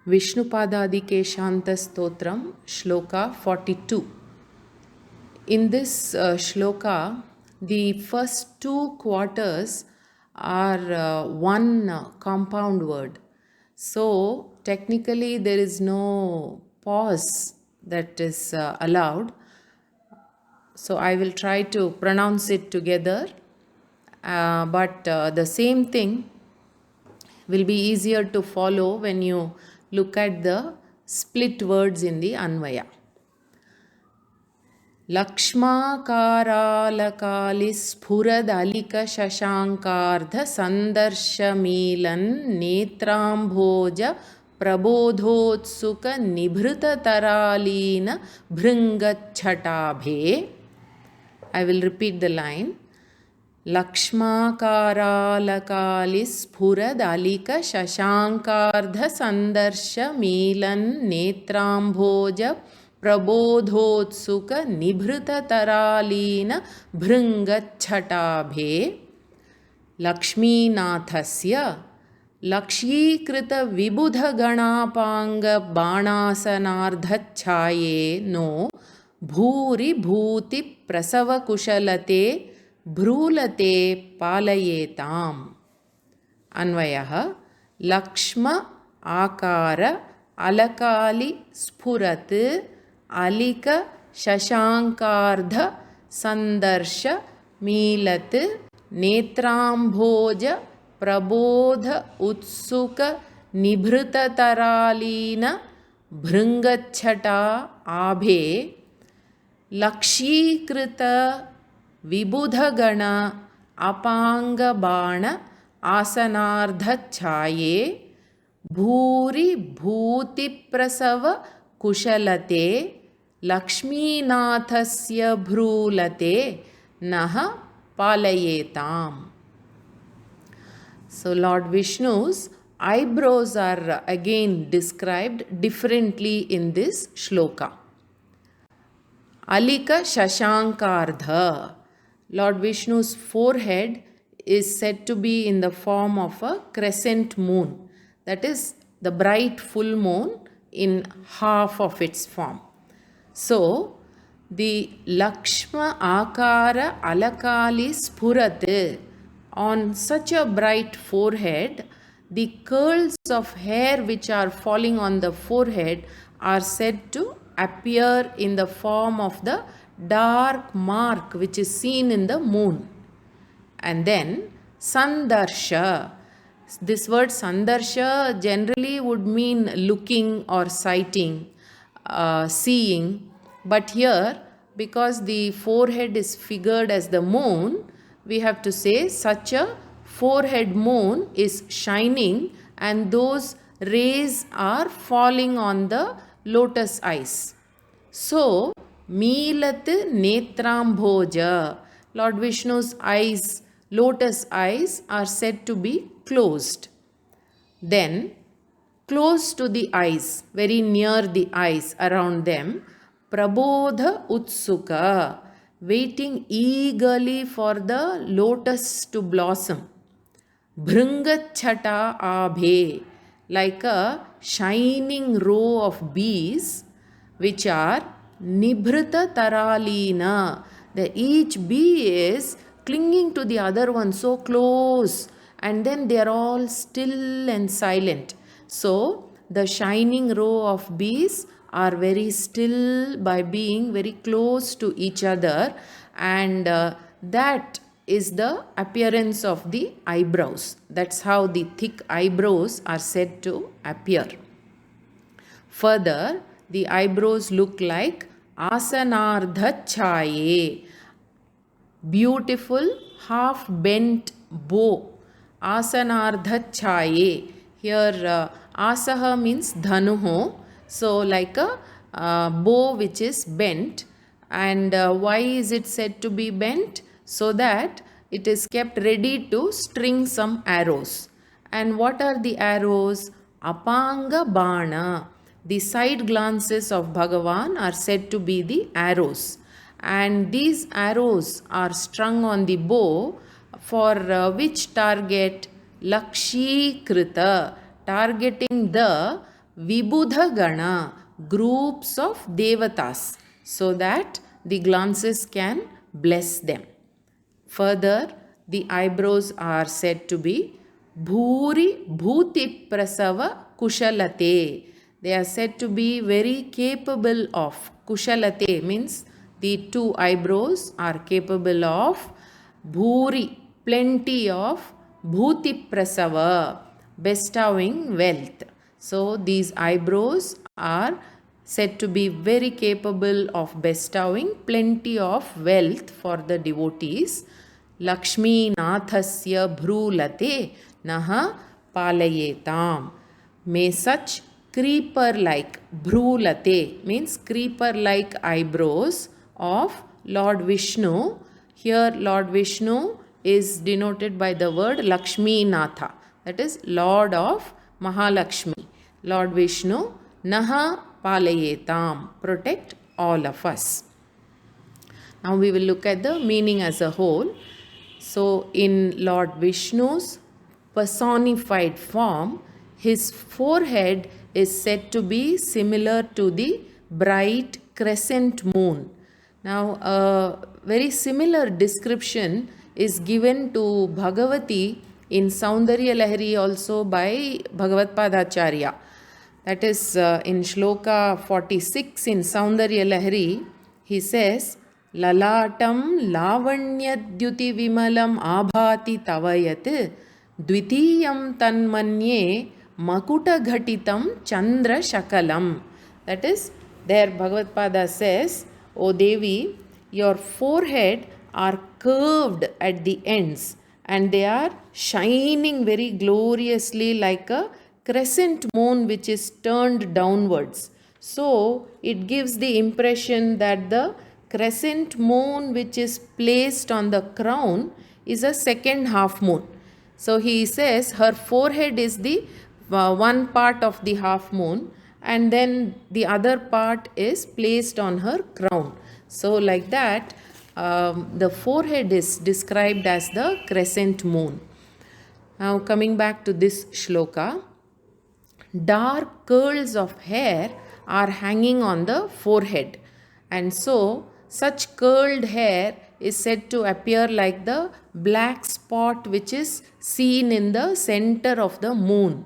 Vishnu-Paadaadi-Keshanta-Stotram, Shloka 42. In this shloka, the first two quarters are one compound word. So, technically, there is no pause that is allowed. So, I will try to pronounce it together, but the same thing will be easier to follow when you look at the split words in the Anvaya. Lakshmakaralakalisphuradalikashashankardha-sandarsha-milan netramboja prabodhotsuka-nibhritataralina bhringachhatabhe. I will repeat the line. Lakshmakaralakalisphuradalikashashankardha-sandarsha-milan netramboja prabodhotsuka-nibhritataralina bhringachhatabhe. Lakshminathasya lakshyikrita-vibudha-ganapanga-banasanardha-chhaye no bhuri-bhuti-prasava-kushalate भ्रूलते पालयेताम्. अन्वयः लक्ष्म आकार अलकालि स्फुरत् अलिक शशांकार्ध संदर्श मीलत् नेत्रांभोज प्रबोध उत्सुक निभृततरालीन भृंगच्छटा आभे लक्ष्यीकृत विबुधगण अपांगबाण आसनार्धच्छाये भूरि भूतिप्रसव कुशलते लक्ष्मीनाथस्य भ्रूलते नः पालयेताम्. So Lord Vishnu's eyebrows are again described differently in this shloka. Alika Shashankardha. Lord Vishnu's forehead is said to be in the form of a crescent moon. That is the bright full moon in half of its form. So, the Lakshma Akara Alakali Spurat, on such a bright forehead, the curls of hair which are falling on the forehead are said to appear in the form of the dark mark which is seen in the moon. And then Sandarsha. This word Sandarsha generally would mean looking or sighting, seeing. But here, because the forehead is figured as the moon, we have to say such a forehead moon is shining and those rays are falling on the lotus eyes. So, Milat Netramboja, Lord Vishnu's eyes, lotus eyes are said to be closed. Then, close to the eyes, very near the eyes, around them, Prabodha Utsuka, waiting eagerly for the lotus to blossom. Bhringachhata Abhe, like a shining row of bees which are Nibhrita Taralina. Each bee is clinging to the other one so close, and then they are all still and silent. So, the shining row of bees are very still by being very close to each other, and that is the appearance of the eyebrows. That's how the thick eyebrows are said to appear. Further, the eyebrows look like asanardha-chhaye, beautiful half-bent bow. Asanardha-chhaye. Here, asaha means dhanuho. So, like a bow which is bent. And why is it said to be bent? So that it is kept ready to string some arrows. And what are the arrows? Apanga bana. The side glances of Bhagavan are said to be the arrows. And these arrows are strung on the bow for which target? Lakshyikrita, targeting the Vibudha Gana, groups of devatas, so that the glances can bless them. Further, the eyebrows are said to be Bhuri Bhuti Prasava Kushalate. They are said to be very capable of Kushalate, means the two eyebrows are capable of Bhuri, plenty of Bhuti Prasava, bestowing wealth. So these eyebrows are said to be very capable of bestowing plenty of wealth for the devotees. Lakshmi Nathasya Bhrulate Naha Palayetam. May such creeper-like, Bhrulate means creeper-like eyebrows of Lord Vishnu. Here Lord Vishnu is denoted by the word Lakshmi Natha, that is Lord of Mahalakshmi. Lord Vishnu, Naha Palayetam, protect all of us. Now we will look at the meaning as a whole. So in Lord Vishnu's personified form, his forehead is said to be similar to the bright crescent moon. Now a very similar description is given to Bhagavati in Soundaryalahari also by Bhagavad-Padacharya. That is in Shloka 46 in Soundaryalahari, he says, Lalatam lavanyadhyuti vimalam abhati tavayat dvitiyam tanmanye makuta ghatitam chandra shakalam. That is, there Bhagavad-Pada says, O Devi, your forehead are curved at the ends and they are shining very gloriously like a crescent moon which is turned downwards. So it gives the impression that the crescent moon which is placed on the crown is a second half moon. So he says her forehead is the one part of the half moon and then the other part is placed on her crown. So like that, the forehead is described as the crescent moon. Now coming back to this shloka, dark curls of hair are hanging on the forehead, and so such curled hair is said to appear like the black spot which is seen in the center of the moon.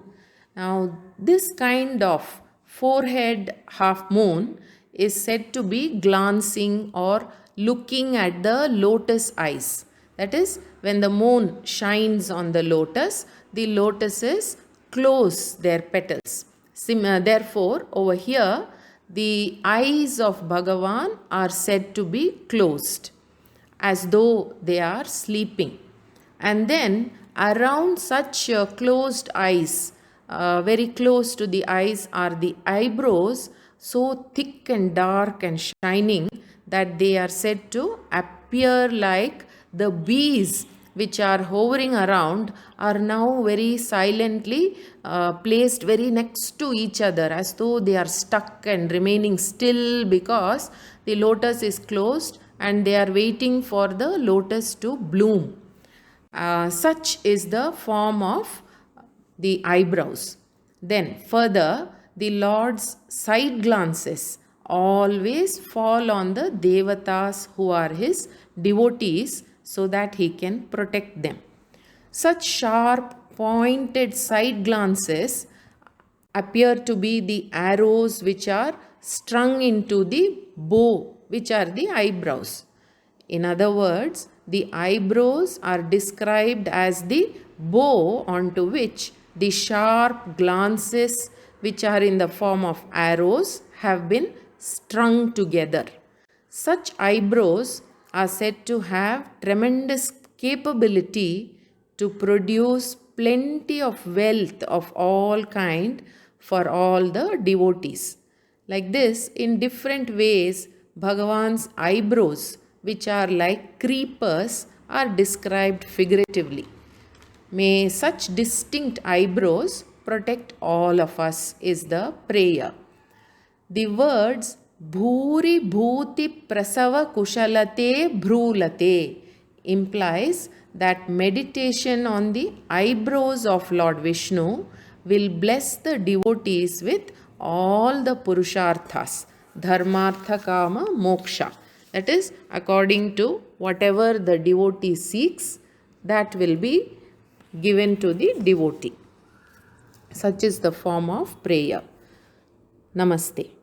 Now this kind of forehead half moon is said to be glancing or looking at the lotus eyes. That is, when the moon shines on the lotuses close their petals. Therefore, over here, the eyes of Bhagavan are said to be closed, as though they are sleeping. And then, around such closed eyes, very close to the eyes are the eyebrows, so thick and dark and shining that they are said to appear like the bees which are hovering around are now very silently placed very next to each other, as though they are stuck and remaining still because the lotus is closed and they are waiting for the lotus to bloom. Such is the form of the eyebrows. Then further, the Lord's side glances always fall on the devatas who are his devotees, so that he can protect them. Such sharp pointed side glances appear to be the arrows which are strung into the bow, which are the eyebrows. In other words, the eyebrows are described as the bow onto which the sharp glances, which are in the form of arrows, have been strung together. Such eyebrows are said to have tremendous capability to produce plenty of wealth of all kind for all the devotees. Like this, in different ways, Bhagavan's eyebrows, which are like creepers, are described figuratively. May such distinct eyebrows protect all of us is the prayer. The words Bhuri Bhuti Prasava Kushalate Bhrulate implies that meditation on the eyebrows of Lord Vishnu will bless the devotees with all the purusharthas, dharmartha, kama, moksha. That is, according to whatever the devotee seeks, that will be given to the devotee. Such is the form of prayer. Namaste.